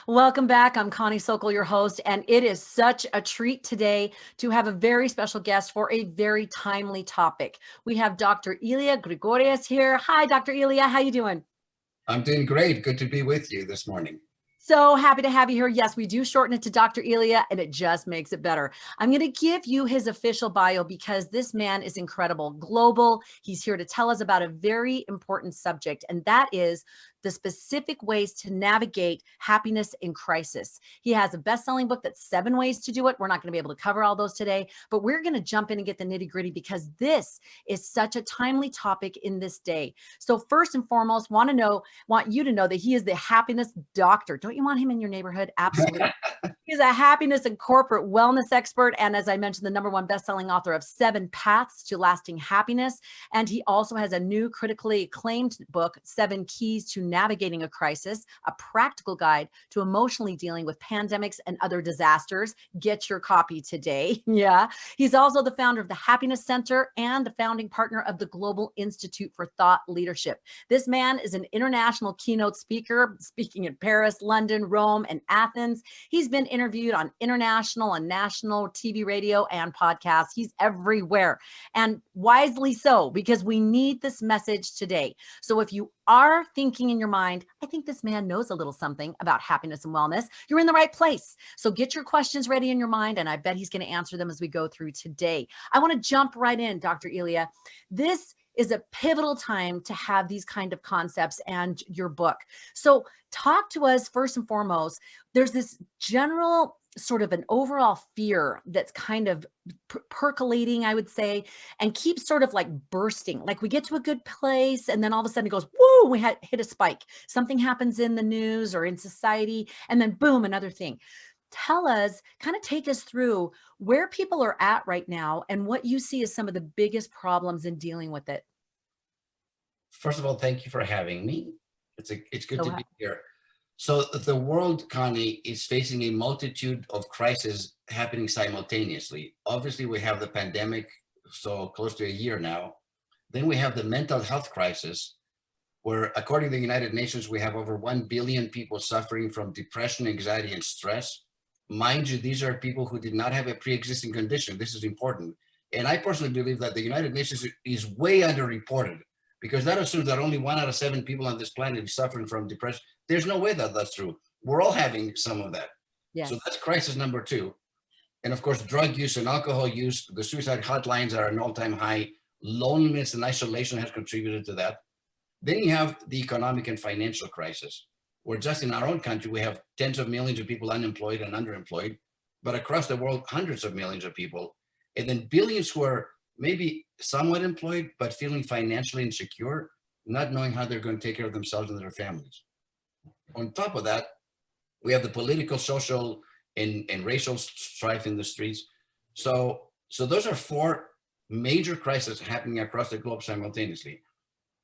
Welcome back. I'm Connie Sokol, your host, and it is such a treat today to have a very special guest for a very timely topic. We have Dr. Elia Gourgouris here. Hi, Dr. Elia. How you doing? I'm doing great. Good to be with you this morning. So happy to have you here. Yes, we do shorten it to Dr. Elia, and it just makes it better. I'm going to give you his official bio because this man is incredible, global. He's here to tell us about a very important subject, and that is the specific ways to navigate happiness in crisis. He has a best-selling book that's 7 ways to do it. We're not going to be able to cover all those today, but we're going to jump in and get the nitty-gritty because this is such a timely topic in this day. So first and foremost, want you to know that he is the happiness doctor. Don't you want him in your neighborhood? Absolutely. He's a happiness and corporate wellness expert. And as I mentioned, the #1 best-selling author of 7 Paths to Lasting Happiness. And he also has a new critically acclaimed book, 7 Keys to Navigating a Crisis, a practical guide to emotionally dealing with pandemics and other disasters. Get your copy today. Yeah. He's also the founder of the Happiness Center and the founding partner of the Global Institute for Thought Leadership. This man is an international keynote speaker, speaking in Paris, London, Rome, and Athens. He's been interviewed on international and national TV, radio, and podcasts. He's everywhere, and wisely so, because we need this message today. So if you are thinking in your mind, I think this man knows a little something about happiness and wellness, you're in the right place. So get your questions ready in your mind, and I bet he's going to answer them as we go through today. I want to jump right in, Dr. Elia. This is a pivotal time to have these kind of concepts and your book. So talk to us first and foremost. There's this general sort of an overall fear that's kind of percolating, I would say, and keeps sort of like bursting. Like we get to a good place and then all of a sudden it goes, whoa, we hit a spike. Something happens in the news or in society, and then boom, another thing. Tell us, kind of take us through where people are at right now and what you see as some of the biggest problems in dealing with it. First of all, thank you for having me. It's good So to be here. So the world, Connie, is facing a multitude of crises happening simultaneously. Obviously, we have the pandemic, so close to a year now. Then we have the mental health crisis, where according to the United Nations, we have over 1 billion people suffering from depression, anxiety, and stress. Mind you, these are people who did not have a pre-existing condition. This is important. And I personally believe that the United Nations is way underreported, because that assumes that only 1 out of 7 people on this planet is suffering from depression. There's no way that that's true. We're all having some of that. yes. So that's crisis number 2. And of course, drug use and alcohol use, the suicide hotlines are an all-time high. Loneliness and isolation has contributed to that. Then you have the economic and financial crisis, where just in our own country, we have tens of millions of people unemployed and underemployed, but across the world, hundreds of millions of people, and then billions who are maybe somewhat employed, but feeling financially insecure, not knowing how they're going to take care of themselves and their families. On top of that, we have the political, social, and racial strife in the streets. So those are 4 major crises happening across the globe simultaneously.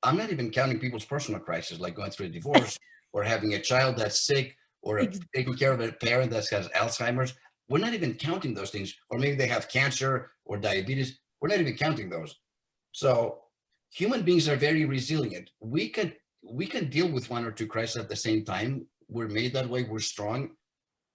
I'm not even counting people's personal crises, like going through a divorce or having a child that's sick or taking care of a parent that has Alzheimer's. We're not even counting those things. Or maybe they have cancer or diabetes. We're not even counting those. So human beings are very resilient. We can deal with 1 or 2 crises at the same time. We're made that way. We're strong,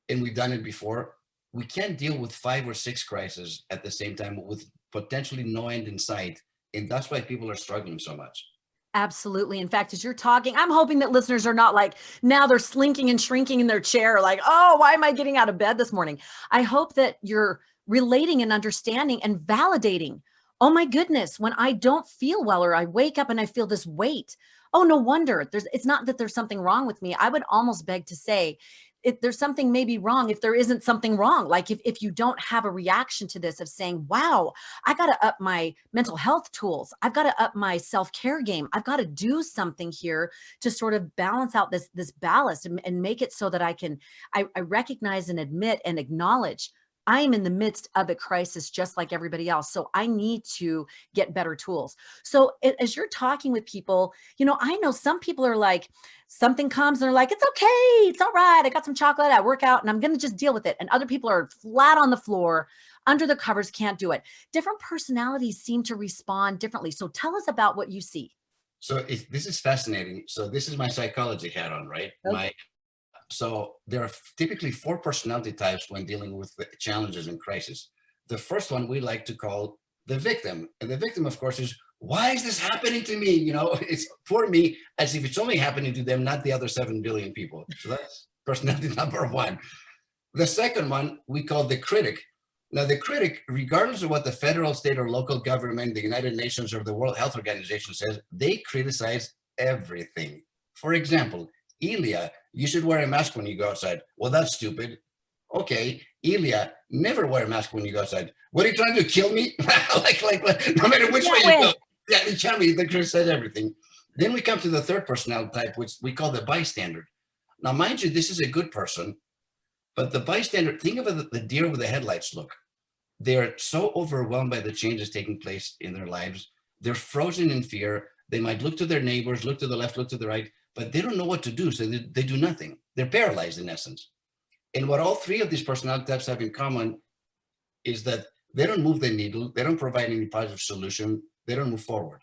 and we've done it before. We can't deal with 5 or 6 crises at the same time with potentially no end in sight. And that's why people are struggling so much. Absolutely. In fact, as you're talking, I'm hoping that listeners are not like, now they're slinking and shrinking in their chair, like, oh, why am I getting out of bed this morning? I hope that you're relating and understanding and validating. Oh my goodness, when I don't feel well or I wake up and I feel this weight, oh, no wonder. It's not that there's something wrong with me. I would almost beg to say, if there's something maybe wrong, if there isn't something wrong, like if you don't have a reaction to this of saying, wow, I got to up my mental health tools. I've got to up my self-care game. I've got to do something here to sort of balance out this ballast and make it so that I recognize and admit and acknowledge I am in the midst of a crisis just like everybody else. So I need to get better tools. So as you're talking with people, I know some people are like, something comes and they're like, it's okay. It's all right. I got some chocolate. I work out and I'm going to just deal with it. And other people are flat on the floor, under the covers, can't do it. Different personalities seem to respond differently. So tell us about what you see. So this is fascinating. So this is my psychology hat on, right? Okay. So there are typically 4 personality types when dealing with the challenges and crisis. The first one we like to call the victim. And the victim, of course, is, why is this happening to me? You know, it's for me as if it's only happening to them, not the other 7 billion people. So that's personality number 1. The second one we call the critic. Now, the critic, regardless of what the federal, state, or local government, the United Nations, or the World Health Organization says, they criticize everything. For example, Elia, you should wear a mask when you go outside. Well, that's stupid. Okay, Elia, never wear a mask when you go outside. What are you trying to do, kill me? like, no matter which way you go. Yeah, they tell me, they criticize everything. Then we come to the third personality type, which we call the bystander. Now, mind you, this is a good person, but the bystander, think of it, the deer with the headlights look. They're so overwhelmed by the changes taking place in their lives. They're frozen in fear. They might look to their neighbors, look to the left, look to the right, but they don't know what to do, so they do nothing. They're paralyzed in essence. And what all 3 of these personality types have in common is that they don't move the needle, they don't provide any positive solution, they don't move forward.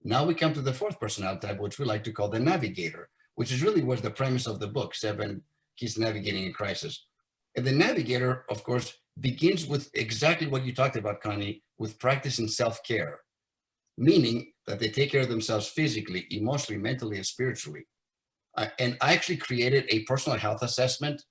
Now we come to the 4th personality type, which we like to call the navigator, which is really was the premise of the book, 7 Keys to Navigating a Crisis. And the navigator, of course, begins with exactly what you talked about, Connie, with practicing self-care, meaning that they take care of themselves physically, emotionally, mentally, and spiritually. And I actually created a personal health assessment,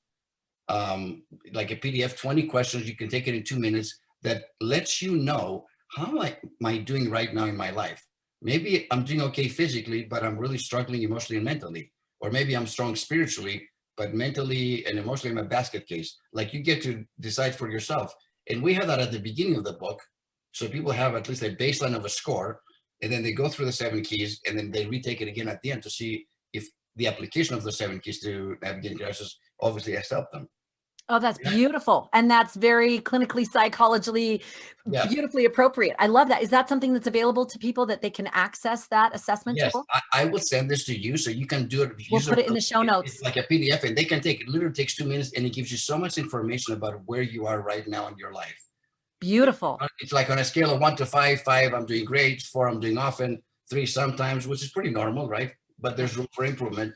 like a PDF, 20 questions. You can take it in 2 minutes that lets you know, how am I doing right now in my life? Maybe I'm doing okay physically, but I'm really struggling emotionally and mentally. Or maybe I'm strong spiritually, but mentally and emotionally I'm a basket case. Like, you get to decide for yourself. And we have that at the beginning of the book. So people have at least a baseline of a score, and then they go through the 7 keys, and then they retake it again at the end to see if the application of the 7 keys to navigating crisis obviously has helped them. Oh, that's beautiful. And that's very clinically, psychologically, beautifully appropriate. I love that. Is that something that's available to people that they can access that assessment? Yes, I will send this to you so you can do it. We'll put it in the show notes. It's like a PDF, and they can take it. Literally takes 2 minutes, and it gives you so much information about where you are right now in your life. Beautiful. It's like on a scale of 1 to 5, 5, I'm doing great, 4, I'm doing often, 3 sometimes, which is pretty normal, right? But there's room for improvement.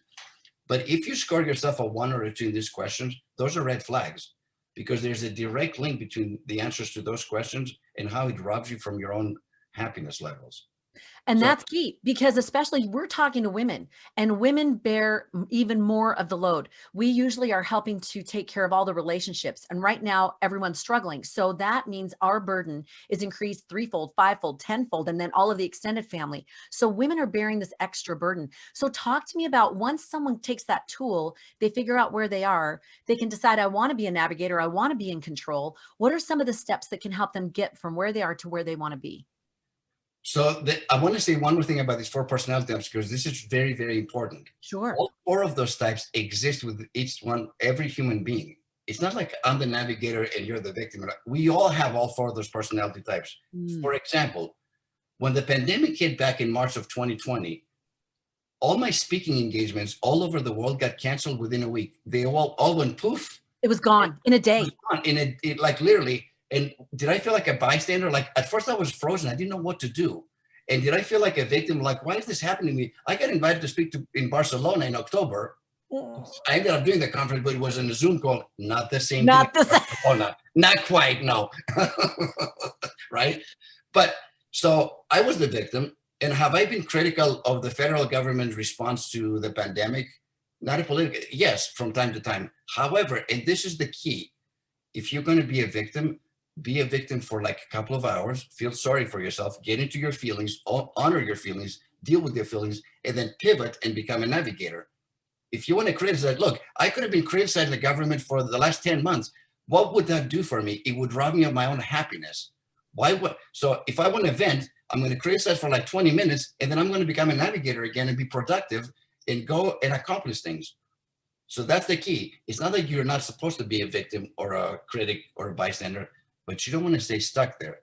But if you score yourself a 1 or a 2 in these questions, those are red flags, because there's a direct link between the answers to those questions and how it robs you from your own happiness levels. And that's key, because especially we're talking to women, and women bear even more of the load. We usually are helping to take care of all the relationships. And right now everyone's struggling. So that means our burden is increased 3-fold, 5-fold, 10-fold, and then all of the extended family. So women are bearing this extra burden. So talk to me about, once someone takes that tool, they figure out where they are, they can decide, I want to be a navigator, I want to be in control. What are some of the steps that can help them get from where they are to where they want to be? So I want to say one more thing about these 4 personality types, because this is very, very important. Sure. All 4 of those types exist with every human being. It's not like I'm the navigator and you're the victim. We all have all 4 of those personality types. For example, when the pandemic hit back in March of 2020, all my speaking engagements all over the world got canceled within a week. They all went poof. It was gone in a day. Like literally. And did I feel like a bystander? Like, at first I was frozen. I didn't know what to do. And did I feel like a victim? Like, why is this happening to me? I got invited to speak in Barcelona in October. I ended up doing the conference, but it was in a Zoom call. Not the same. Not the same. Not quite, no. Right? But so I was the victim. And have I been critical of the federal government's response to the pandemic? Not a political, yes, from time to time. However, and this is the key, if you're going to be a victim for like a couple of hours, feel sorry for yourself, get into your feelings, honor your feelings, deal with your feelings, and then pivot and become a navigator. If you want to criticize, look, I could have been criticizing the government for the last 10 months. What would that do for me? It would rob me of my own happiness. So if I want to vent, I'm going to criticize for like 20 minutes, and then I'm going to become a navigator again and be productive and go and accomplish things. So that's the key. It's not that you're not supposed to be a victim or a critic or a bystander, but you don't want to stay stuck there.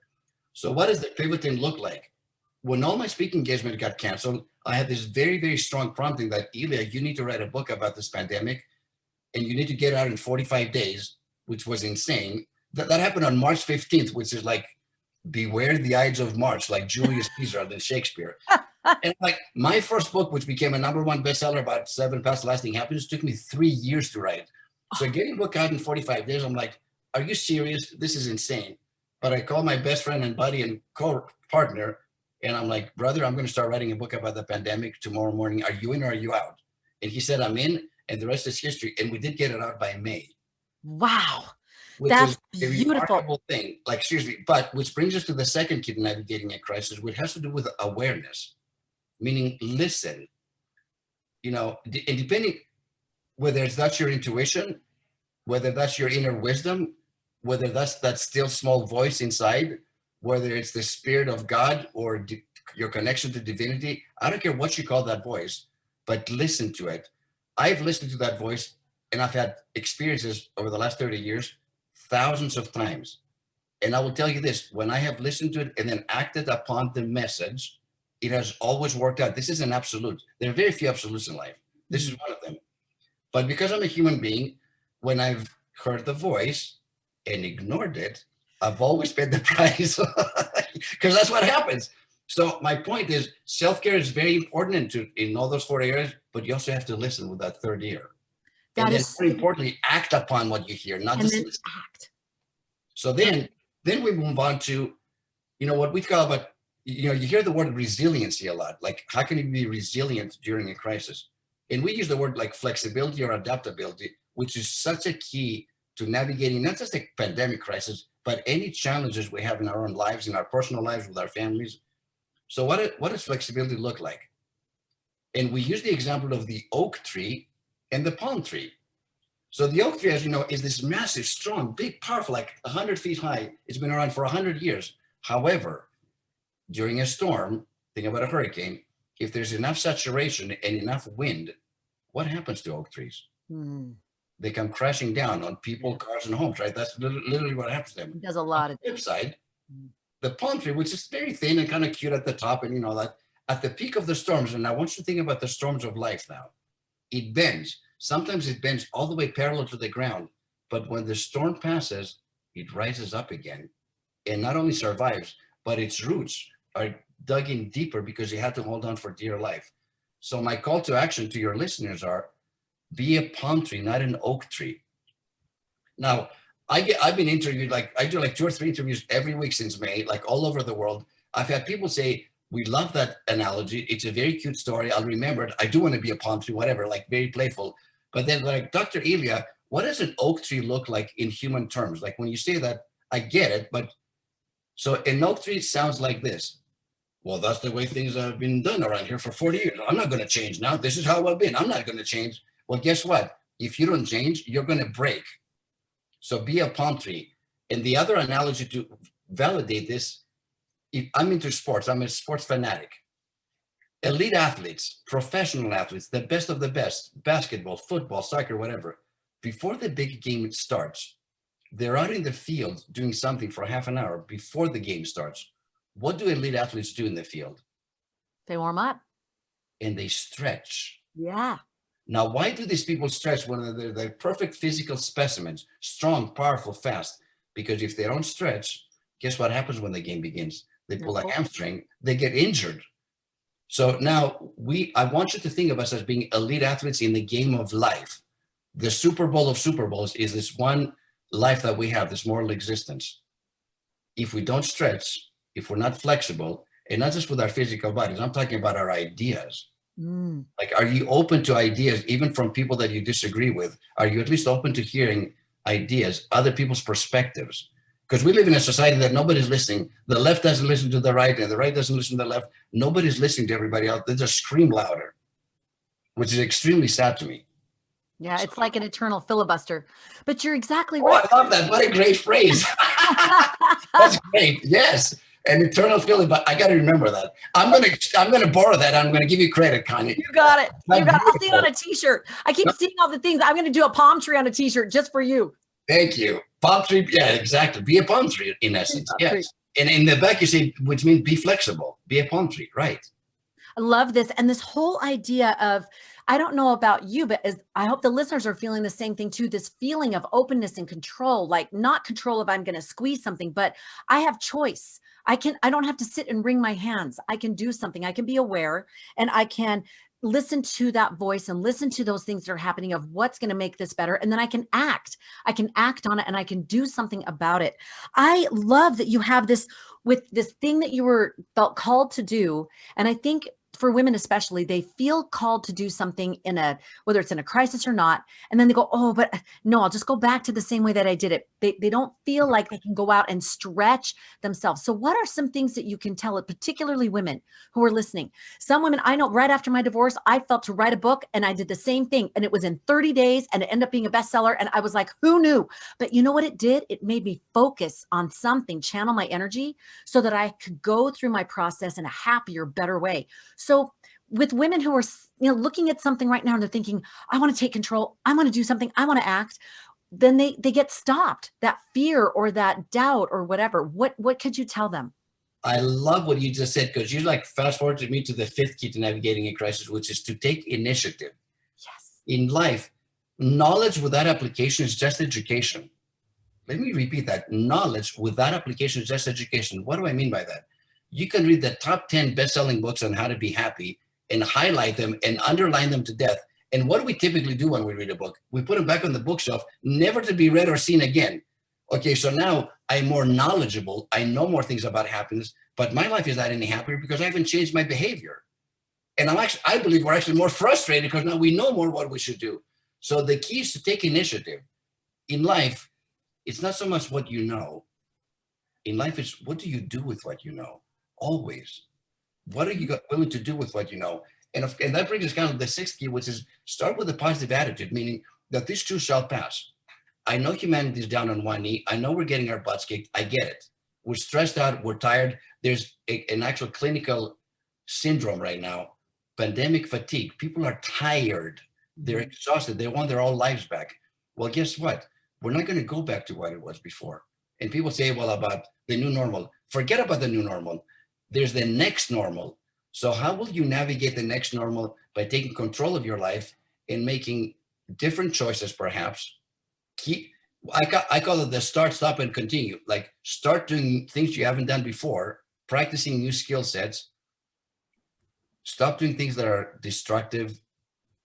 So what does the pivoting look like? When all my speaking engagement got canceled, I had this very, very strong prompting that, Elia, you need to write a book about this pandemic, and you need to get it out in 45 days, which was insane. That happened on March 15th, which is like, beware the Ides of March, like Julius Caesar than Shakespeare. And like my first book, which became a #1 bestseller about 7 past lasting happiness, took me 3 years to write. So getting a book out in 45 days, I'm like, are you serious? This is insane. But I called my best friend and buddy and co-partner, and I'm like, brother, I'm going to start writing a book about the pandemic tomorrow morning. Are you in or are you out? And he said, I'm in, and the rest is history. And we did get it out by May. Wow. Which That's is a beautiful. remarkable thing, like seriously. But which brings us to the second key to navigating a crisis, which has to do with awareness, meaning listen. You know, and depending whether that's your intuition, whether that's your inner wisdom, whether that's that still small voice inside, whether it's the spirit of God or your connection to divinity. I don't care what you call that voice, but listen to it. I've listened to that voice, and I've had experiences over the last 30 years thousands of times. And I will tell you this, when I have listened to it and then acted upon the message, it has always worked out. This is an absolute. There are very few absolutes in life. This is one of them. But because I'm a human being, when I've heard the voice and ignored it, I've always paid the price, because that's what happens. So my point is, self-care is very important in all those 4 areas, but you also have to listen with that third ear. And then more importantly, act upon what you hear, not just listen. Act. So then we move on to, what we call about, you hear the word resiliency a lot. Like, how can you be resilient during a crisis? And we use the word like flexibility or adaptability, which is such a key to navigating not just a pandemic crisis, but any challenges we have in our own lives, in our personal lives, with our families. So what does flexibility look like? And we use the example of the oak tree and the palm tree. So the oak tree, as you know, is this massive, strong, big, powerful, like 100 feet high. It's been around for 100 years. However, during a storm, think about a hurricane, if there's enough saturation and enough wind, what happens to oak trees? They come crashing down on people, cars, and homes, right? That's literally what happens to them. It does a lot. On the flip side, the palm tree, which is very thin and kind of cute at the top, and that at the peak of the storms, and I want you to think about the storms of life now, it bends. Sometimes it bends all the way parallel to the ground, but when the storm passes, it rises up again and not only survives, but its roots are dug in deeper because it had to hold on for dear life. So my call to action to your listeners are, be a palm tree, not an oak tree. Now, I've been interviewed, I do 2 or 3 interviews every week since May, like all over the world. I've had people say, we love that analogy. It's a very cute story. I'll remember it. I do want to be a palm tree, whatever, like very playful. But then like, Dr. Elia, what does an oak tree look like in human terms? Like when you say that, I get it. But so an oak tree sounds like this. Well, that's the way things have been done around here for 40 years. I'm not going to change now. This is how I've been. I'm not going to change. Well, guess what? If you don't change, you're going to break. So be a palm tree. And the other analogy to validate this, if I'm into sports, I'm a sports fanatic. Elite athletes, professional athletes, the best of the best, basketball, football, soccer, whatever, before the big game starts, they're out in the field doing something for half an hour before the game starts. What do elite athletes do in the field? They warm up. And they stretch. Yeah. Now, why do these people stretch when they're perfect physical specimens, strong, powerful, fast? Because if they don't stretch, guess what happens when the game begins? They pull a hamstring, they get injured. So now I want you to think of us as being elite athletes in the game of life. The Super Bowl of Super Bowls is this one life that we have, this moral existence. If we don't stretch, if we're not flexible, and not just with our physical bodies, I'm talking about our ideas. Like, are you open to ideas, even from people that you disagree with? Are you at least open to hearing ideas, other people's perspectives? Because we live in a society that nobody's listening. The left doesn't listen to the right, and the right doesn't listen to the left. Nobody's listening to everybody else. They just scream louder, which is extremely sad to me. Yeah, it's like an eternal filibuster. But you're exactly right. I love that. What a great phrase. That's great. Yes. An eternal filibuster. I got to remember that. I'm gonna borrow that. I'm gonna give you credit, Connie. You got it. You got it. I'll see it on a t-shirt. I keep seeing all the things. I'm gonna do a palm tree on a t-shirt just for you. Thank you. Palm tree. Yeah, exactly. Be a palm tree in essence. Yes. And in the back you say, which means be flexible. Be a palm tree. Right. I love this. And this whole idea of, I don't know about you, but I hope the listeners are feeling the same thing too. This feeling of openness and control, like not control if I'm going to squeeze something, but I have choice. I don't have to sit and wring my hands. I can do something. I can be aware, and I can listen to that voice and listen to those things that are happening of what's going to make this better. And then I can act on it, and I can do something about it. I love that you have this with this thing that you felt called to do. And I think for women especially, they feel called to do something whether it's in a crisis or not. And then they go, oh, but no, I'll just go back to the same way that I did it. They don't feel like they can go out and stretch themselves. So what are some things that you can tell it, particularly women who are listening? Some women I know, right after my divorce, I felt to write a book, and I did the same thing. And it was in 30 days and it ended up being a bestseller. And I was like, who knew? But you know what it did? It made me focus on something, channel my energy so that I could go through my process in a happier, better way. So with women who are, looking at something right now and they're thinking, I want to take control, I want to do something, I want to act, then they get stopped, that fear or that doubt or whatever. What could you tell them? I love what you just said, because you like fast forward to me to the fifth key to navigating a crisis, which is to take initiative. Yes. In life, knowledge without application is just education. Let me repeat that. Knowledge without application is just education. What do I mean by that? You can read the top 10 best-selling books on how to be happy and highlight them and underline them to death. And what do we typically do when we read a book? We put them back on the bookshelf, never to be read or seen again. Okay, so now I'm more knowledgeable. I know more things about happiness, but my life is not any happier because I haven't changed my behavior. And I believe we're actually more frustrated because now we know more what we should do. So the key is to take initiative. In life, it's not so much what you know. In life, it's what do you do with what you know? Always. What are you willing to do with what you know? And that brings us kind of the sixth key, which is start with a positive attitude, meaning that this too shall pass. I know humanity is down on one knee. I know we're getting our butts kicked. I get it. We're stressed out. We're tired. There's an actual clinical syndrome right now, pandemic fatigue. People are tired. They're exhausted. They want their old lives back. Well, guess what? We're not going to go back to what it was before. And people say, well, about the new normal. Forget about the new normal. There's the next normal. So how will you navigate the next normal? By taking control of your life and making different choices, perhaps. I call it the start, stop, and continue. Like start doing things you haven't done before, practicing new skill sets. Stop doing things that are destructive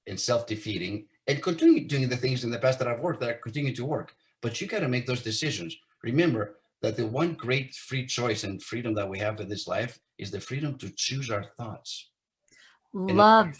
and self-defeating, and continue doing the things in the past that have worked, that are continue to work. But you got to make those decisions. Remember that the one great free choice and freedom that we have in this life is the freedom to choose our thoughts. Love.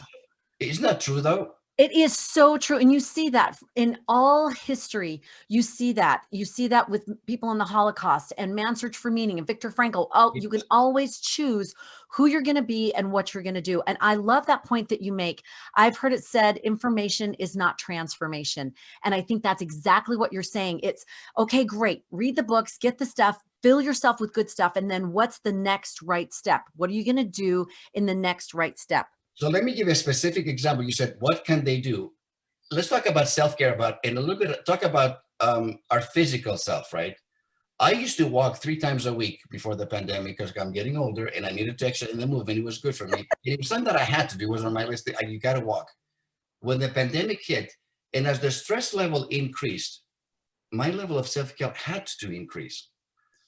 Isn't that true though? It is so true. And you see that in all history. You see that. You see that with people in the Holocaust and Man's Search for Meaning and Viktor Frankl. You can always choose who you're going to be and what you're going to do. And I love that point that you make. I've heard it said, information is not transformation. And I think that's exactly what you're saying. It's, okay, great. Read the books, get the stuff, fill yourself with good stuff. And then what's the next right step? What are you going to do in the next right step? So let me give you a specific example. You said, what can they do? Let's talk about self-care and a little bit, talk about our physical self, right? I used to walk 3 times a week before the pandemic because I'm getting older and I needed to exercise, and the movement, it was good for me. It was something that I had to do, was on my list. You got to walk. When the pandemic hit, and as the stress level increased, my level of self-care had to increase.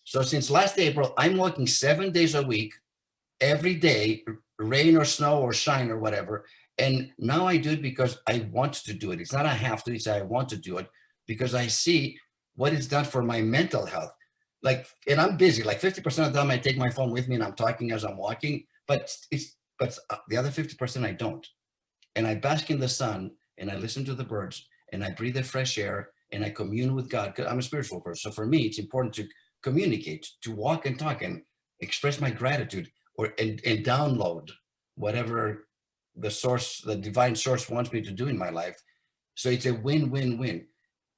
So since last April, I'm walking 7 days a week, every day, rain or snow or shine or whatever. And now I do it because I want to do it. It's not I have to, it's I want to do it because I see what it's done for my mental health. Like, and I'm busy, like 50% of the time I take my phone with me and I'm talking as I'm walking, but the other 50% I don't. And I bask in the sun and I listen to the birds and I breathe the fresh air and I commune with God, because I'm a spiritual person. So for me, it's important to communicate, to walk and talk and express my gratitude, and download whatever the divine source wants me to do in my life. So it's a win-win-win.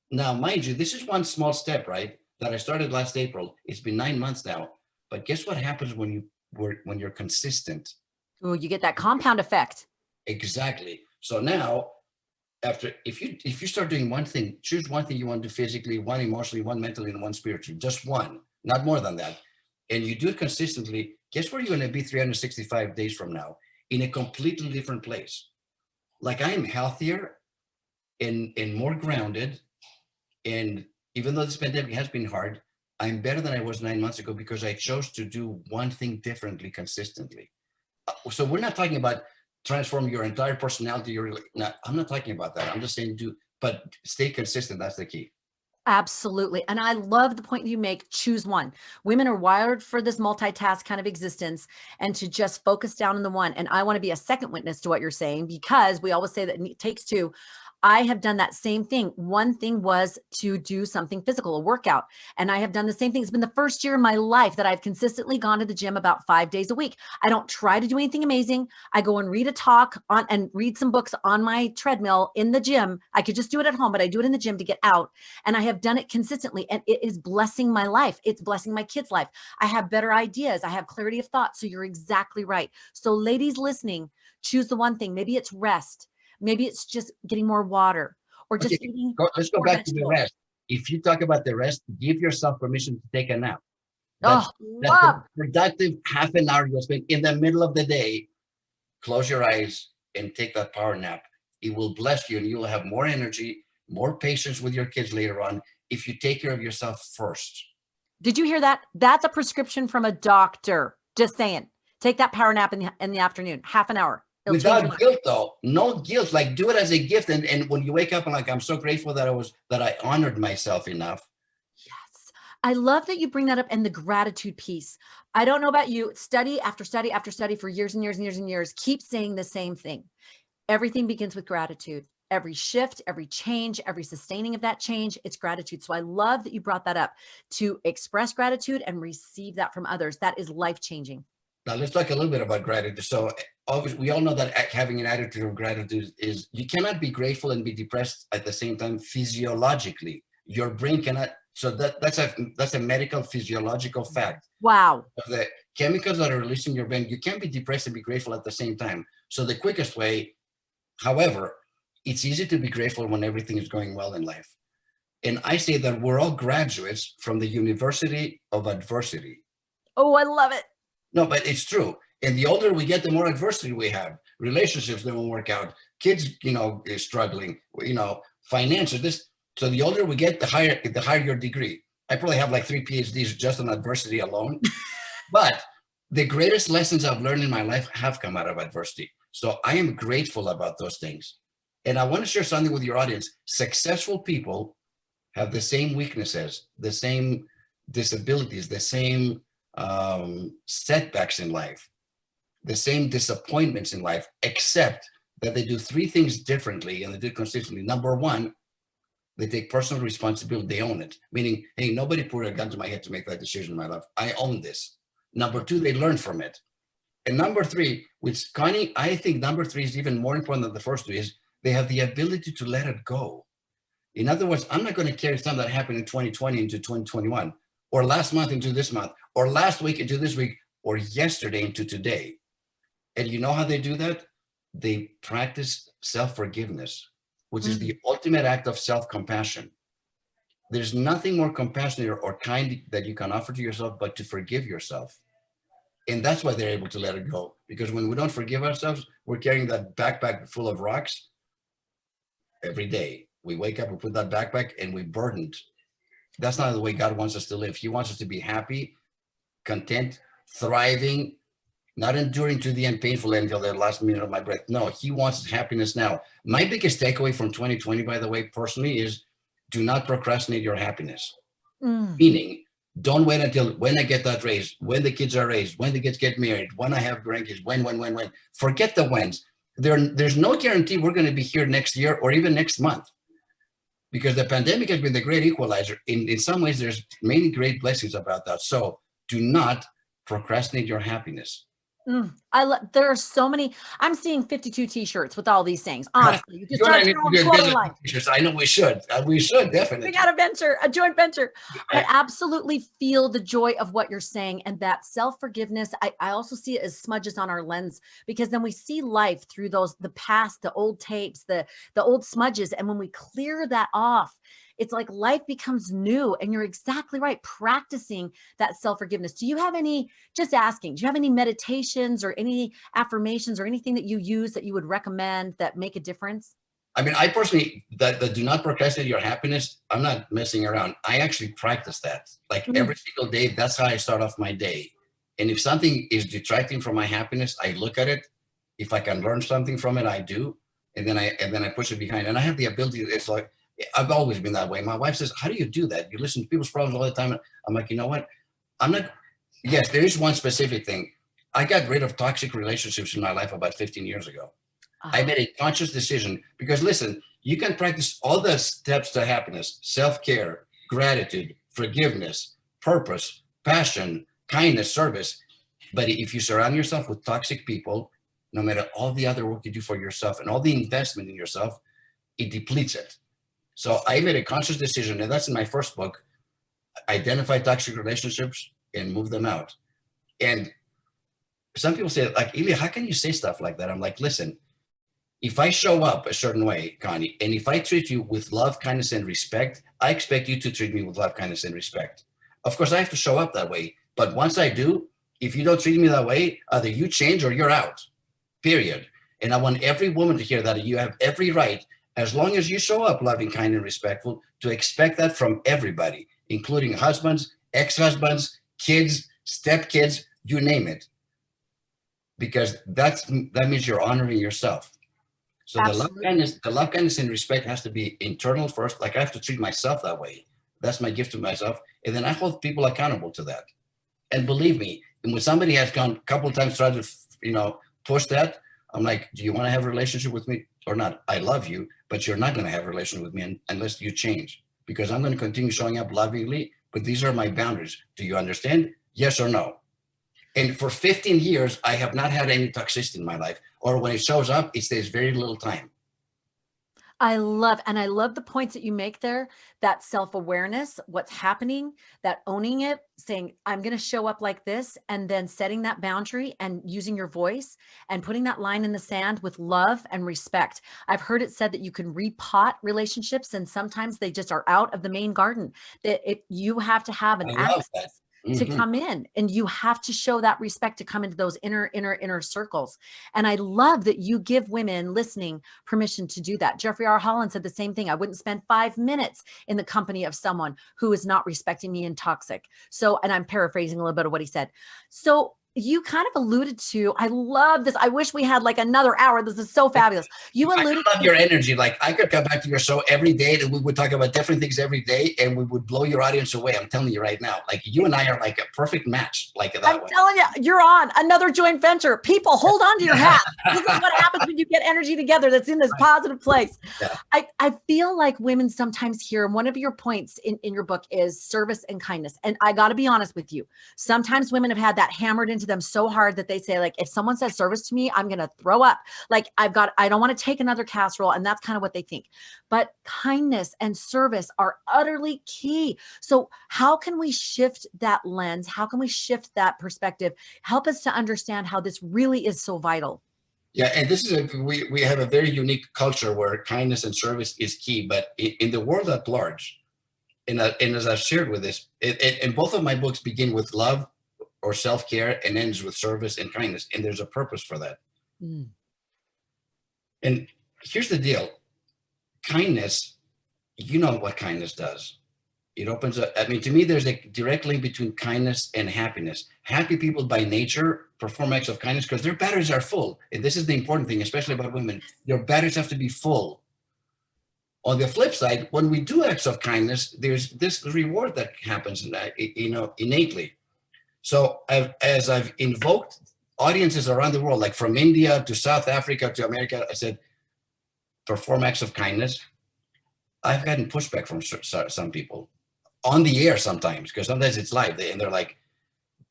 Now, mind you, this is one small step, right? That I started last April. It's been 9 months now. But guess what happens when you're consistent? Oh, you get that compound effect. Exactly. So now, if you start doing one thing, choose one thing you want to do physically, one emotionally, one mentally, and one spiritually, just one, not more than that. And you do it consistently, guess where you're going to be 365 days from now? In a completely different place. Like I am healthier and more grounded. And even though this pandemic has been hard, I'm better than I was 9 months ago because I chose to do one thing differently consistently. So we're not talking about transform your entire personality. I'm not talking about that. I'm just saying but stay consistent. That's the key. Absolutely. And I love the point you make. Choose one. Women are wired for this multitask kind of existence and to just focus down on the one. And I want to be a second witness to what you're saying, because we always say that it takes two. I have done that same thing. One thing was to do something physical, a workout. And I have done the same thing. It's been the first year in my life that I've consistently gone to the gym about 5 days a week. I don't try to do anything amazing. I go and read a talk on and read some books on my treadmill in the gym. I could just do it at home, but I do it in the gym to get out. And I have done it consistently, and it is blessing my life. It's blessing my kids' life. I have better ideas. I have clarity of thought. So you're exactly right. So ladies listening, choose the one thing. Maybe it's rest. Maybe it's just getting more water, or just eating. Let's go back to the rest. If you talk about the rest, give yourself permission to take a nap. That's productive half an hour you'll spend in the middle of the day. Close your eyes and take that power nap. It will bless you, and you will have more energy, more patience with your kids later on if you take care of yourself first. Did you hear that? That's a prescription from a doctor. Just saying. Take that power nap in the afternoon, half an hour. Without guilt, though. No guilt. Like, do it as a gift. And when you wake up and like, I'm so grateful that I honored myself enough. Yes. I love that you bring that up, and the gratitude piece. I don't know about you, study after study after study for years and years and years and years, keep saying the same thing. Everything begins with gratitude. Every shift, every change, every sustaining of that change, it's gratitude. So I love that you brought that up, to express gratitude and receive that from others. That is life-changing. Now let's talk a little bit about gratitude. So obviously, we all know that having an attitude of gratitude is, you cannot be grateful and be depressed at the same time physiologically. Your brain cannot. So that's a medical physiological fact. Wow. The chemicals that are released in your brain, you can't be depressed and be grateful at the same time. So the quickest way, however, it's easy to be grateful when everything is going well in life. And I say that we're all graduates from the University of Adversity. Oh, I love it. No, but it's true. And the older we get, the more adversity we have. Relationships that won't work out. Kids, is struggling. Finances. So the older we get, the higher your degree. I probably have like 3 PhDs just on adversity alone. But the greatest lessons I've learned in my life have come out of adversity. So I am grateful about those things. And I want to share something with your audience. Successful people have the same weaknesses, the same disabilities, the same setbacks in life, the same disappointments in life, except that they do 3 things differently, and they do it consistently. Number 1, they take personal responsibility. They own it, meaning, hey, nobody put a gun to my head to make that decision in my life. I own this. Number 2, they learn from it. And number 3, which Connie, I think number 3 is even more important than the first 2, is they have the ability to let it go. In other words, I'm not going to carry something that happened in 2020 into 2021, or last month into this month, or last week into this week, or yesterday into today. And you know how they do that? They practice self-forgiveness, which is the ultimate act of self-compassion. There's nothing more compassionate or kind that you can offer to yourself but to forgive yourself. And that's why they're able to let it go. Because when we don't forgive ourselves, we're carrying that backpack full of rocks every day. We wake up, we put that backpack, and we're burdened. That's not the way God wants us to live. He wants us to be happy, content, thriving, not enduring to the end, painful until the last minute of my breath. No, he wants happiness now. My biggest takeaway from 2020, by the way, personally, is do not procrastinate your happiness. Meaning, don't wait until when I get that raise, when the kids are raised, when the kids get married, when I have grandkids, when. Forget the whens. There's no guarantee we're going to be here next year or even next month. Because the pandemic has been the great equalizer. In some ways, there's many great blessings about that. So do not procrastinate your happinness. There are so many. I'm seeing 52 t-shirts with all these things. Honestly, you just start your own clothing line. I know we should. We should definitely. We got a joint venture. I absolutely feel the joy of what you're saying, and that self-forgiveness. I also see it as smudges on our lens, because then we see life through the past, the old tapes, the old smudges, and when we clear that off, it's like life becomes new. And you're exactly right. Practicing that self-forgiveness. Do you have any meditations or any affirmations or anything that you use that you would recommend that make a difference? I mean, I personally, that do not procrastinate your happiness, I'm not messing around. I actually practice that. Like every single day, that's how I start off my day. And if something is detracting from my happiness, I look at it. If I can learn something from it, I do. And then I push it behind. And I have the ability, it's like, I've always been that way. My wife says, how do you do that? You listen to people's problems all the time. I'm like, you know what? I'm not, yes, there is one specific thing. I got rid of toxic relationships in my life about 15 years ago. I made a conscious decision because listen, you can practice all the steps to happiness, self-care, gratitude, forgiveness, purpose, passion, kindness, service. But if you surround yourself with toxic people, no matter all the other work you do for yourself and all the investment in yourself, it depletes it. So I made a conscious decision, and that's in my first book, identify toxic relationships and move them out. And some people say, like, Elia, how can you say stuff like that? I'm like, listen, if I show up a certain way, Connie, and if I treat you with love, kindness, and respect, I expect you to treat me with love, kindness, and respect. Of course, I have to show up that way. But once I do, if you don't treat me that way, either you change or you're out, period. And I want every woman to hear that you have every right, as long as you show up loving, kind, and respectful, to expect that from everybody, including husbands, ex-husbands, kids, stepkids, you name it. Because that means you're honoring yourself. So the love, kindness, and respect has to be internal first. Like I have to treat myself that way. That's my gift to myself. And then I hold people accountable to that. And believe me, when somebody has gone a couple of times, tried to, push that, I'm like, do you want to have a relationship with me or not? I love you, but you're not going to have a relationship with me unless you change, because I'm going to continue showing up lovingly, but these are my boundaries. Do you understand? Yes or no? And for 15 years, I have not had any toxicity in my life, or when it shows up, it stays very little time. I love the points that you make there, that self-awareness, what's happening, that owning it, saying, I'm going to show up like this, and then setting that boundary and using your voice and putting that line in the sand with love and respect. I've heard it said that you can repot relationships, and sometimes they just are out of the main garden, that you have to have an access to come in, and you have to show that respect to come into those inner circles. And I love that you give women listening permission to do that. Jeffrey R. Holland said the same thing. I wouldn't spend 5 minutes in the company of someone who is not respecting me and toxic. So, and I'm paraphrasing a little bit of what he said. So you kind of alluded to, I love this. I wish we had like another hour. This is so fabulous. You alluded I love your energy. Like I could come back to your show every day and we would talk about different things every day and we would blow your audience away. I'm telling you right now, like you and I are like a perfect match. Like that I'm telling you, you're on another joint venture. People, hold on to your hat. This is what happens when you get energy together that's in this positive place. Yeah. I feel like women sometimes hear, one of your points in your book is service and kindness. And I got to be honest with you. Sometimes women have had that hammered into them so hard that they say, like, if someone says service to me, I'm going to throw up. Like I don't want to take another casserole. And that's kind of what they think. But kindness and service are utterly key. So how can we shift that lens? How can we shift that perspective? Help us to understand how this really is so vital. Yeah, and this is we have a very unique culture where kindness and service is key. But in the world at large, and as I've shared with this, and both of my books begin with love or self-care and ends with service and kindness. And there's a purpose for that. And here's the deal. Kindness, you know what kindness does. It opens up. I mean, to me, there's a direct link between kindness and happiness. Happy people by nature perform acts of kindness because their batteries are full. And this is the important thing, especially about women. Your batteries have to be full. On the flip side, when we do acts of kindness, there's this reward that happens, innately. So as I've invoked audiences around the world, like from India to South Africa to America, I said, perform acts of kindness. I've gotten pushback from some people on the air sometimes, because sometimes it's live, and they're like,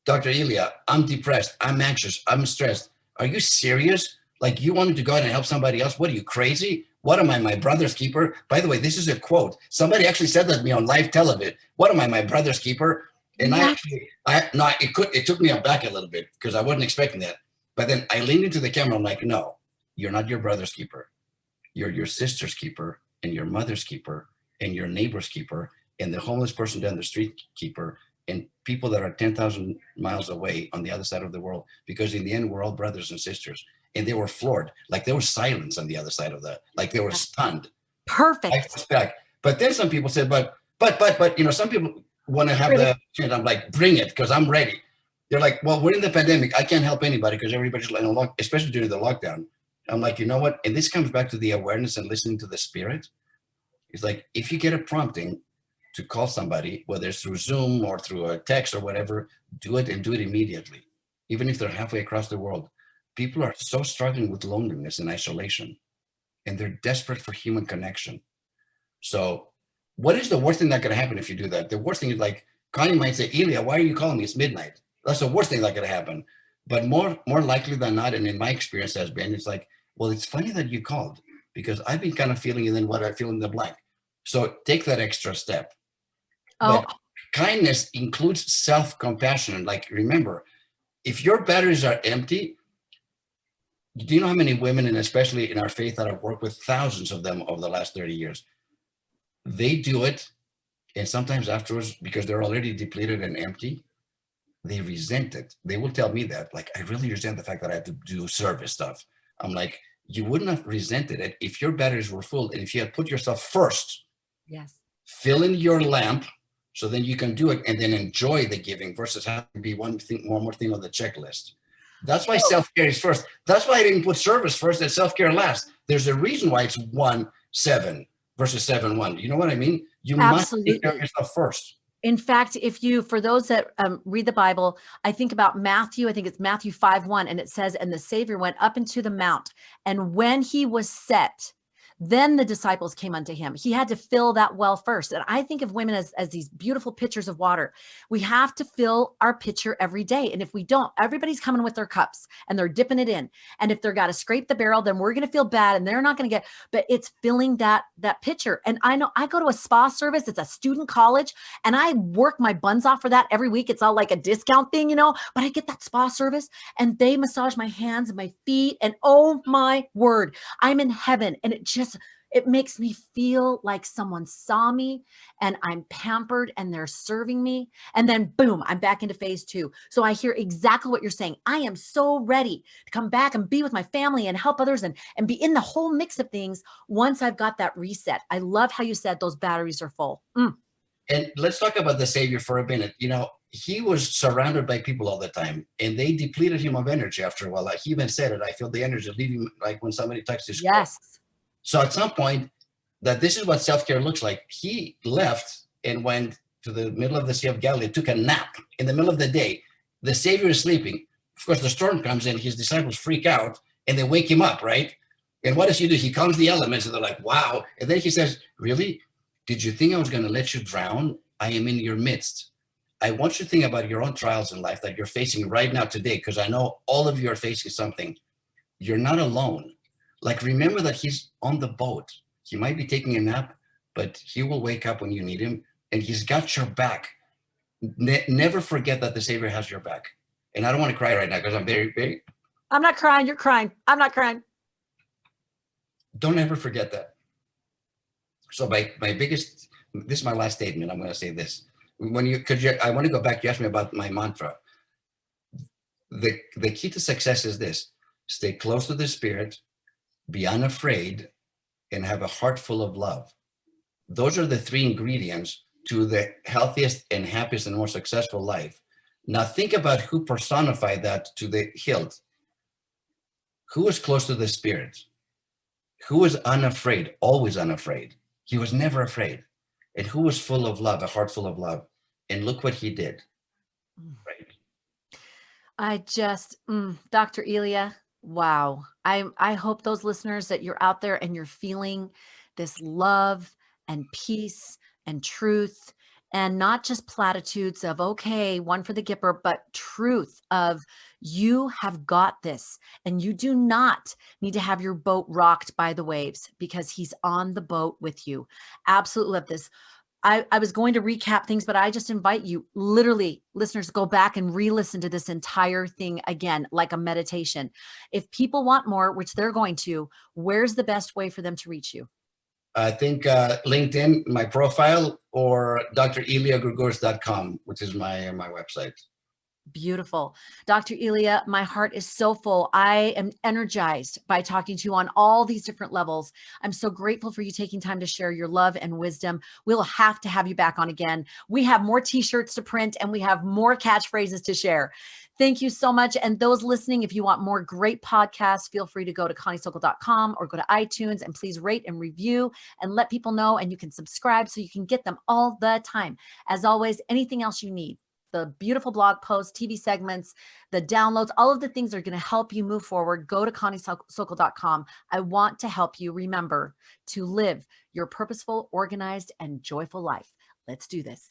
Dr. Elia, I'm depressed, I'm anxious, I'm stressed. Are you serious? Like, you wanted to go out and help somebody else? What are you, crazy? What am I, my brother's keeper? By the way, this is a quote. Somebody actually said that to me on live television. What am I, my brother's keeper? And it took me aback a little bit because I wasn't expecting that. But then I leaned into the camera. I'm like, no, you're not your brother's keeper. You're your sister's keeper and your mother's keeper and your neighbor's keeper and the homeless person down the street keeper and people that are 10,000 miles away on the other side of the world. Because in the end, we're all brothers and sisters. and they were floored. Like there was silence on the other side of like they were stunned. Perfect. But then some people said, but, some people want to have and I'm like, bring it, because I'm ready. They're like, well, we're in the pandemic. I can't help anybody because everybody's in a lock, especially during the lockdown. I'm like, you know what? And this comes back to the awareness and listening to the spirit. It's like, if you get a prompting to call somebody, whether it's through Zoom or through a text or whatever, do it and do it immediately. Even if they're halfway across the world. People are so struggling with loneliness and isolation, and they're desperate for human connection. So what is the worst thing that could happen if you do that? The worst thing is, like, Connie might say, Elia, why are you calling me? It's midnight. That's the worst thing that could happen. But more likely than not, and in my experience has been, it's like, well, it's funny that you called, because I've been kind of feeling, and then what I feel in the blank. So take that extra step. Oh. But kindness includes self-compassion. Like, remember, if your batteries are empty, do you know how many women, and especially in our faith that I've worked with, thousands of them over the last 30 years, they do it, and sometimes afterwards, because they're already depleted and empty, they resent it. They will tell me that, like, I really resent the fact that I have to do service stuff. I'm like, you wouldn't have resented it if your batteries were full, and if you had put yourself first. Yes. Fill in your lamp, so then you can do it and then enjoy the giving, versus having to be one more thing on the checklist. That's why self-care is first. That's why I didn't put service first and self-care last. There's a reason why it's 1-7 versus 7-1. You know what I mean? You must take care of yourself first. In fact, for those that read the Bible, I think about Matthew, I think it's Matthew 5:1, and it says, and the Savior went up into the mount, and when he was set, then the disciples came unto him. He had to fill that well first. And I think of women as these beautiful pitchers of water. We have to fill our pitcher every day. And if we don't, everybody's coming with their cups and they're dipping it in. And if they're got to scrape the barrel, then we're going to feel bad and they're not going to get, but it's filling that pitcher. And I know I go to a spa service. It's a student college and I work my buns off for that every week. It's all like a discount thing, but I get that spa service and they massage my hands and my feet. And oh my word, I'm in heaven. And it makes me feel like someone saw me and I'm pampered and they're serving me. And then boom, I'm back into phase 2. So I hear exactly what you're saying. I am so ready to come back and be with my family and help others and be in the whole mix of things once I've got that reset. I love how you said those batteries are full. And let's talk about the Savior for a minute. He was surrounded by people all the time and they depleted him of energy after a while. Like he even said it, I feel the energy leaving, like when somebody touched his screen. Yes. So at some point, that this is what self-care looks like. He left and went to the middle of the Sea of Galilee, took a nap in the middle of the day. The Savior is sleeping. Of course, the storm comes in, his disciples freak out and they wake him up, right? And what does he do? He calms the elements and they're like, wow. And then he says, really? Did you think I was going to let you drown? I am in your midst. I want you to think about your own trials in life that you're facing right now today, because I know all of you are facing something. You're not alone. Like, remember that he's on the boat. He might be taking a nap, but he will wake up when you need him, and he's got your back. Never forget that the Savior has your back. And I don't want to cry right now because I'm very, very... I'm not crying. You're crying. I'm not crying. Don't ever forget that. So my biggest... This is my last statement. I'm going to say this. I want to go back. You asked me about my mantra. The key to success is this. Stay close to the Spirit, be unafraid, and have a heart full of love. Those are the 3 ingredients to the healthiest and happiest and more successful life. Now think about who personified that to the hilt. Who was close to the Spirit? Who was unafraid, always unafraid? He was never afraid. And who was full of love, a heart full of love? And look what he did. Right. Dr. Elia, wow. I hope those listeners that you're out there and you're feeling this love and peace and truth, and not just platitudes of, okay, one for the Gipper, but truth of you have got this and you do not need to have your boat rocked by the waves because he's on the boat with you. Absolutely love this. I was going to recap things, but I just invite you, literally, listeners, go back and re-listen to this entire thing again, like a meditation. If people want more, which they're going to, where's the best way for them to reach you? I think LinkedIn, my profile, or dreliagourgouris.com, which is my website. Beautiful. Dr. Elia, my heart is so full. I am energized by talking to you on all these different levels. I'm so grateful for you taking time to share your love and wisdom. We'll have to have you back on again. We have more t-shirts to print and we have more catchphrases to share. Thank you so much. And those listening, if you want more great podcasts, feel free to go to conniesokol.com or go to iTunes and please rate and review and let people know. And you can subscribe so you can get them all the time. As always, anything else you need, the beautiful blog posts, TV segments, the downloads, all of the things are going to help you move forward. Go to conniesokol.com. I want to help you remember to live your purposeful, organized, and joyful life. Let's do this.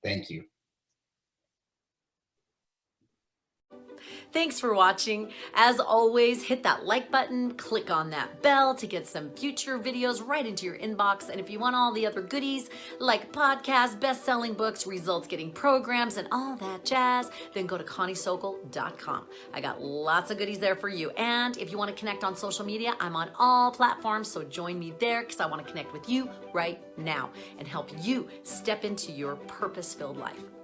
Thank you. Thanks for watching. As always, hit that like button, click on that bell to get some future videos right into your inbox. And if you want all the other goodies like podcasts, best-selling books, results-getting programs, and all that jazz, then go to conniesokol.com. I got lots of goodies there for you. And if you want to connect on social media, I'm on all platforms, so join me there because I want to connect with you right now and help you step into your purpose-filled life.